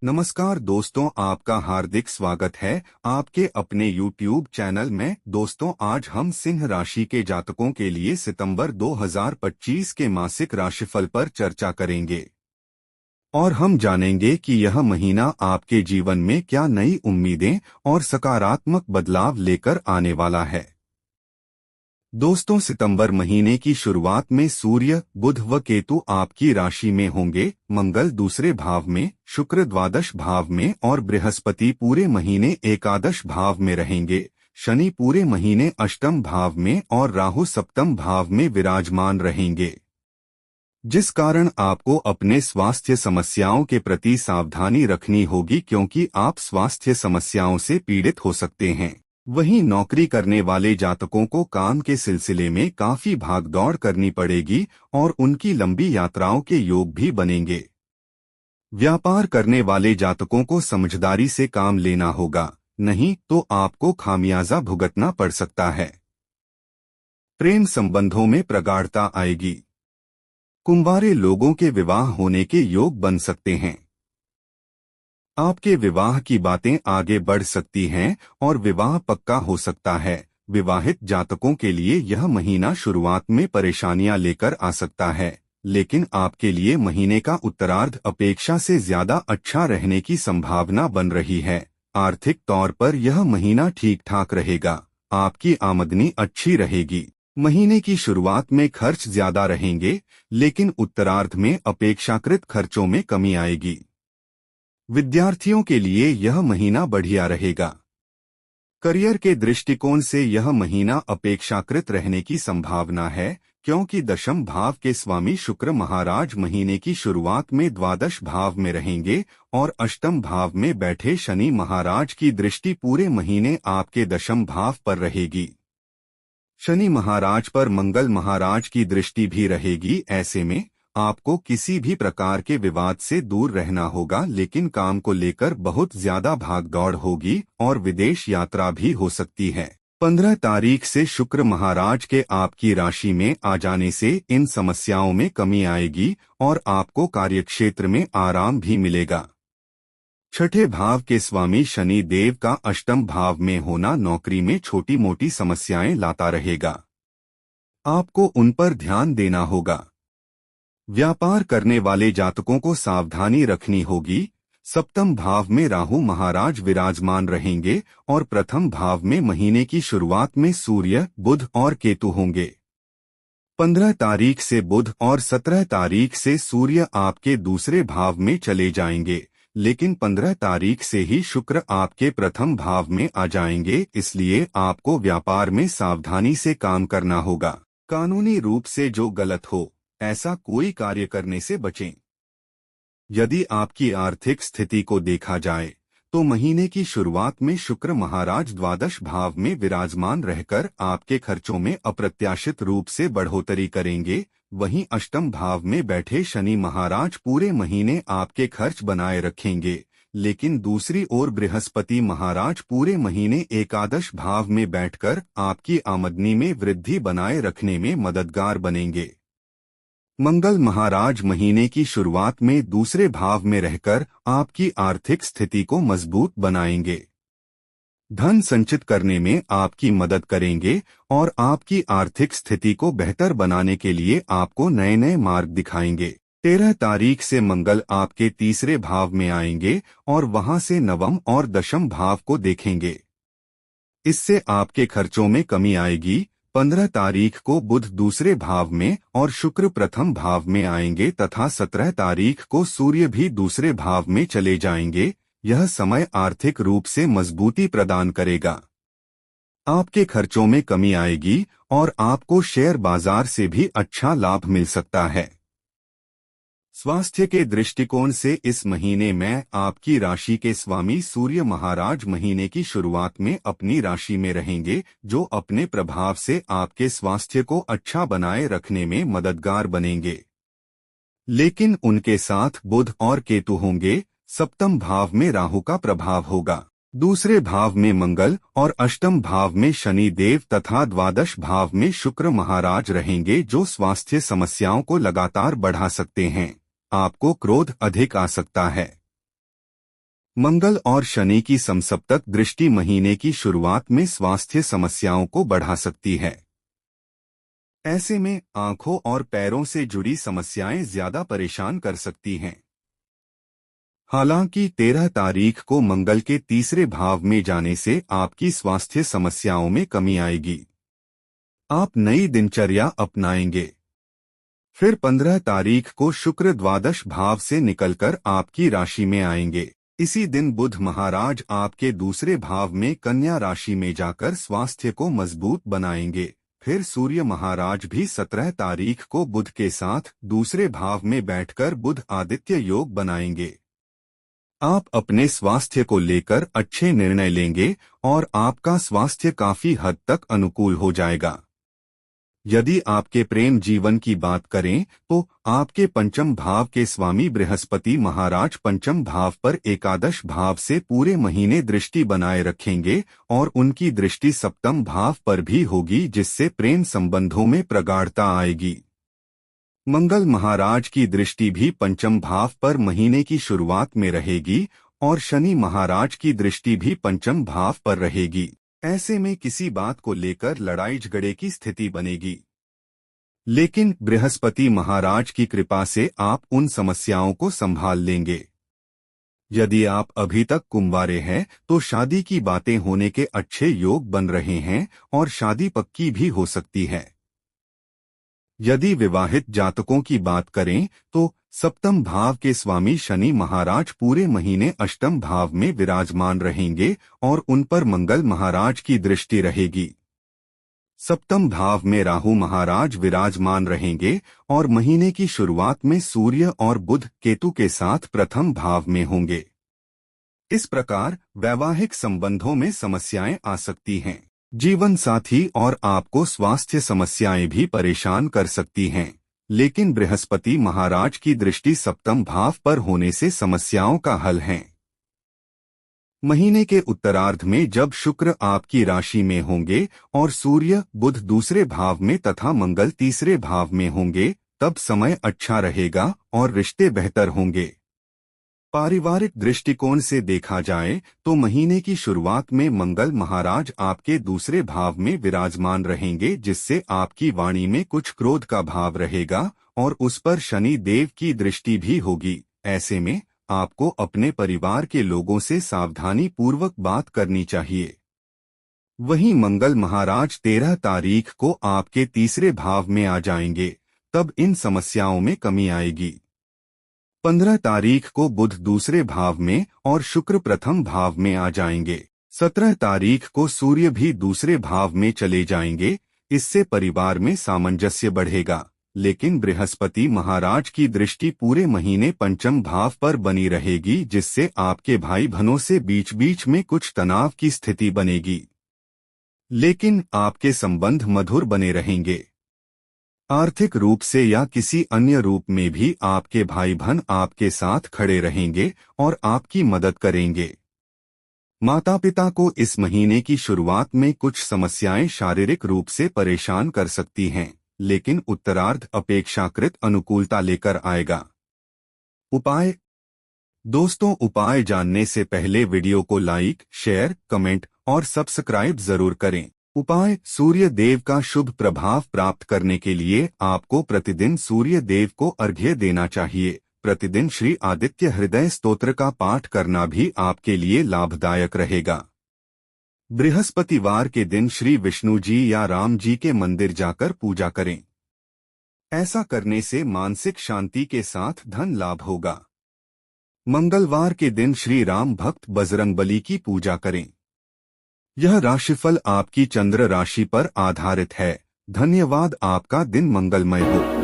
नमस्कार दोस्तों, आपका हार्दिक स्वागत है आपके अपने YouTube चैनल में। दोस्तों, आज हम सिंह राशि के जातकों के लिए सितंबर 2025 के मासिक राशिफल पर चर्चा करेंगे और हम जानेंगे कि यह महीना आपके जीवन में क्या नई उम्मीदें और सकारात्मक बदलाव लेकर आने वाला है। दोस्तों, सितंबर महीने की शुरुआत में सूर्य, बुध व केतु आपकी राशि में होंगे, मंगल दूसरे भाव में, शुक्र द्वादश भाव में और बृहस्पति पूरे महीने एकादश भाव में रहेंगे। शनि पूरे महीने अष्टम भाव में और राहु सप्तम भाव में विराजमान रहेंगे, जिस कारण आपको अपने स्वास्थ्य समस्याओं के प्रति सावधानी रखनी होगी, क्योंकि आप स्वास्थ्य समस्याओं से पीड़ित हो सकते हैं। वहीं नौकरी करने वाले जातकों को काम के सिलसिले में काफी भागदौड़ करनी पड़ेगी और उनकी लंबी यात्राओं के योग भी बनेंगे। व्यापार करने वाले जातकों को समझदारी से काम लेना होगा, नहीं तो आपको खामियाजा भुगतना पड़ सकता है। प्रेम संबंधों में प्रगाढ़ता आएगी। कुंवारे लोगों के विवाह होने के योग बन सकते हैं। आपके विवाह की बातें आगे बढ़ सकती हैं और विवाह पक्का हो सकता है। विवाहित जातकों के लिए यह महीना शुरुआत में परेशानियां लेकर आ सकता है, लेकिन आपके लिए महीने का उत्तरार्ध अपेक्षा से ज्यादा अच्छा रहने की संभावना बन रही है। आर्थिक तौर पर यह महीना ठीक ठाक रहेगा, आपकी आमदनी अच्छी रहेगी। महीने की शुरुआत में खर्च ज्यादा रहेंगे, लेकिन उत्तरार्ध में अपेक्षाकृत खर्चों में कमी आएगी। विद्यार्थियों के लिए यह महीना बढ़िया रहेगा। करियर के दृष्टिकोण से यह महीना अपेक्षाकृत रहने की संभावना है, क्योंकि दशम भाव के स्वामी शुक्र महाराज महीने की शुरुआत में द्वादश भाव में रहेंगे और अष्टम भाव में बैठे शनि महाराज की दृष्टि पूरे महीने आपके दशम भाव पर रहेगी। शनि महाराज पर मंगल महाराज की दृष्टि भी रहेगी। ऐसे में आपको किसी भी प्रकार के विवाद से दूर रहना होगा, लेकिन काम को लेकर बहुत ज्यादा भागदौड़ होगी और विदेश यात्रा भी हो सकती है। 15 तारीख से शुक्र महाराज के आपकी राशि में आ जाने से इन समस्याओं में कमी आएगी और आपको कार्यक्षेत्र में आराम भी मिलेगा। छठे भाव के स्वामी शनि देव का अष्टम भाव में होना नौकरी में छोटी मोटी समस्याएं लाता रहेगा, आपको उन पर ध्यान देना होगा। व्यापार करने वाले जातकों को सावधानी रखनी होगी। सप्तम भाव में राहु महाराज विराजमान रहेंगे और प्रथम भाव में महीने की शुरुआत में सूर्य, बुध और केतु होंगे। 15 तारीख से बुध और 17 तारीख से सूर्य आपके दूसरे भाव में चले जाएंगे, लेकिन 15 तारीख से ही शुक्र आपके प्रथम भाव में आ जाएंगे। इसलिए आपको व्यापार में सावधानी से काम करना होगा। कानूनी रूप से जो गलत हो, ऐसा कोई कार्य करने से बचें। यदि आपकी आर्थिक स्थिति को देखा जाए तो महीने की शुरुआत में शुक्र महाराज द्वादश भाव में विराजमान रहकर आपके खर्चों में अप्रत्याशित रूप से बढ़ोतरी करेंगे। वहीं अष्टम भाव में बैठे शनि महाराज पूरे महीने आपके खर्च बनाए रखेंगे, लेकिन दूसरी ओर बृहस्पति महाराज पूरे महीने एकादश भाव में बैठकर आपकी आमदनी में वृद्धि बनाए रखने में मददगार बनेंगे। मंगल महाराज महीने की शुरुआत में दूसरे भाव में रहकर आपकी आर्थिक स्थिति को मजबूत बनाएंगे, धन संचित करने में आपकी मदद करेंगे और आपकी आर्थिक स्थिति को बेहतर बनाने के लिए आपको नए नए मार्ग दिखाएंगे। 13 तारीख से मंगल आपके तीसरे भाव में आएंगे और वहां से नवम और दशम भाव को देखेंगे। इससे आपके खर्चों में कमी आएगी। 15 तारीख को बुध दूसरे भाव में और शुक्र प्रथम भाव में आएंगे तथा 17 तारीख को सूर्य भी दूसरे भाव में चले जाएंगे। यह समय आर्थिक रूप से मजबूती प्रदान करेगा। आपके खर्चों में कमी आएगी और आपको शेयर बाजार से भी अच्छा लाभ मिल सकता है। स्वास्थ्य के दृष्टिकोण से इस महीने में आपकी राशि के स्वामी सूर्य महाराज महीने की शुरुआत में अपनी राशि में रहेंगे, जो अपने प्रभाव से आपके स्वास्थ्य को अच्छा बनाए रखने में मददगार बनेंगे। लेकिन उनके साथ बुध और केतु होंगे। सप्तम भाव में राहु का प्रभाव होगा। दूसरे भाव में मंगल और अष्टम भाव में शनि देव तथा द्वादश भाव में शुक्र महाराज रहेंगे, जो स्वास्थ्य समस्याओं को लगातार बढ़ा सकते हैं। आपको क्रोध अधिक आ सकता है। मंगल और शनि की समसप्तक दृष्टि महीने की शुरुआत में स्वास्थ्य समस्याओं को बढ़ा सकती है। ऐसे में आंखों और पैरों से जुड़ी समस्याएं ज्यादा परेशान कर सकती हैं। हालांकि 13 तारीख को मंगल के तीसरे भाव में जाने से आपकी स्वास्थ्य समस्याओं में कमी आएगी। आप नई दिनचर्या अपनाएंगे। फिर 15 तारीख को शुक्र द्वादश भाव से निकलकर आपकी राशि में आएंगे। इसी दिन बुध महाराज आपके दूसरे भाव में कन्या राशि में जाकर स्वास्थ्य को मजबूत बनाएंगे। फिर सूर्य महाराज भी 17 तारीख को बुध के साथ दूसरे भाव में बैठकर बुध आदित्य योग बनाएंगे। आप अपने स्वास्थ्य को लेकर अच्छे निर्णय लेंगे और आपका स्वास्थ्य काफी हद तक अनुकूल हो जाएगा। यदि आपके प्रेम जीवन की बात करें तो आपके पंचम भाव के स्वामी बृहस्पति महाराज पंचम भाव पर एकादश भाव से पूरे महीने दृष्टि बनाए रखेंगे और उनकी दृष्टि सप्तम भाव पर भी होगी, जिससे प्रेम संबंधों में प्रगाढ़ता आएगी। मंगल महाराज की दृष्टि भी पंचम भाव पर महीने की शुरुआत में रहेगी और शनि महाराज की दृष्टि भी पंचम भाव पर रहेगी। ऐसे में किसी बात को लेकर लड़ाई झगड़े की स्थिति बनेगी, लेकिन बृहस्पति महाराज की कृपा से आप उन समस्याओं को संभाल लेंगे। यदि आप अभी तक कुंवारे हैं तो शादी की बातें होने के अच्छे योग बन रहे हैं और शादी पक्की भी हो सकती है। यदि विवाहित जातकों की बात करें तो सप्तम भाव के स्वामी शनि महाराज पूरे महीने अष्टम भाव में विराजमान रहेंगे और उन पर मंगल महाराज की दृष्टि रहेगी। सप्तम भाव में राहु महाराज विराजमान रहेंगे और महीने की शुरुआत में सूर्य और बुध केतु के साथ प्रथम भाव में होंगे। इस प्रकार वैवाहिक संबंधों में समस्याएं आ सकती हैं। जीवन साथी और आपको स्वास्थ्य समस्याएं भी परेशान कर सकती हैं, लेकिन बृहस्पति महाराज की दृष्टि सप्तम भाव पर होने से समस्याओं का हल है। महीने के उत्तरार्ध में जब शुक्र आपकी राशि में होंगे और सूर्य बुध दूसरे भाव में तथा मंगल तीसरे भाव में होंगे, तब समय अच्छा रहेगा और रिश्ते बेहतर होंगे। पारिवारिक दृष्टिकोण से देखा जाए तो महीने की शुरुआत में मंगल महाराज आपके दूसरे भाव में विराजमान रहेंगे, जिससे आपकी वाणी में कुछ क्रोध का भाव रहेगा और उस पर शनि देव की दृष्टि भी होगी। ऐसे में आपको अपने परिवार के लोगों से सावधानी पूर्वक बात करनी चाहिए। वहीं मंगल महाराज 13 तारीख को आपके तीसरे भाव में आ जाएंगे, तब इन समस्याओं में कमी आएगी। 15 तारीख को बुध दूसरे भाव में और शुक्र प्रथम भाव में आ जाएंगे। 17 तारीख को सूर्य भी दूसरे भाव में चले जाएंगे। इससे परिवार में सामंजस्य बढ़ेगा, लेकिन बृहस्पति महाराज की दृष्टि पूरे महीने पंचम भाव पर बनी रहेगी, जिससे आपके भाई बहनों से बीच बीच में कुछ तनाव की स्थिति बनेगी, लेकिन आपके संबंध मधुर बने रहेंगे। आर्थिक रूप से या किसी अन्य रूप में भी आपके भाई बहन आपके साथ खड़े रहेंगे और आपकी मदद करेंगे। माता पिता को इस महीने की शुरुआत में कुछ समस्याएं शारीरिक रूप से परेशान कर सकती हैं, लेकिन उत्तरार्ध अपेक्षाकृत अनुकूलता लेकर आएगा। उपाय। दोस्तों, उपाय जानने से पहले वीडियो को लाइक, शेयर, कमेंट और सब्सक्राइब जरूर करें। उपाय। सूर्य देव का शुभ प्रभाव प्राप्त करने के लिए आपको प्रतिदिन सूर्य देव को अर्घ्य देना चाहिए। प्रतिदिन श्री आदित्य हृदय स्तोत्र का पाठ करना भी आपके लिए लाभदायक रहेगा। बृहस्पतिवार के दिन श्री विष्णु जी या राम जी के मंदिर जाकर पूजा करें। ऐसा करने से मानसिक शांति के साथ धन लाभ होगा। मंगलवार के दिन श्री राम भक्त बजरंगबली की पूजा करें। यह राशिफल आपकी चंद्र राशि पर आधारित है। धन्यवाद। आपका दिन मंगलमय हो।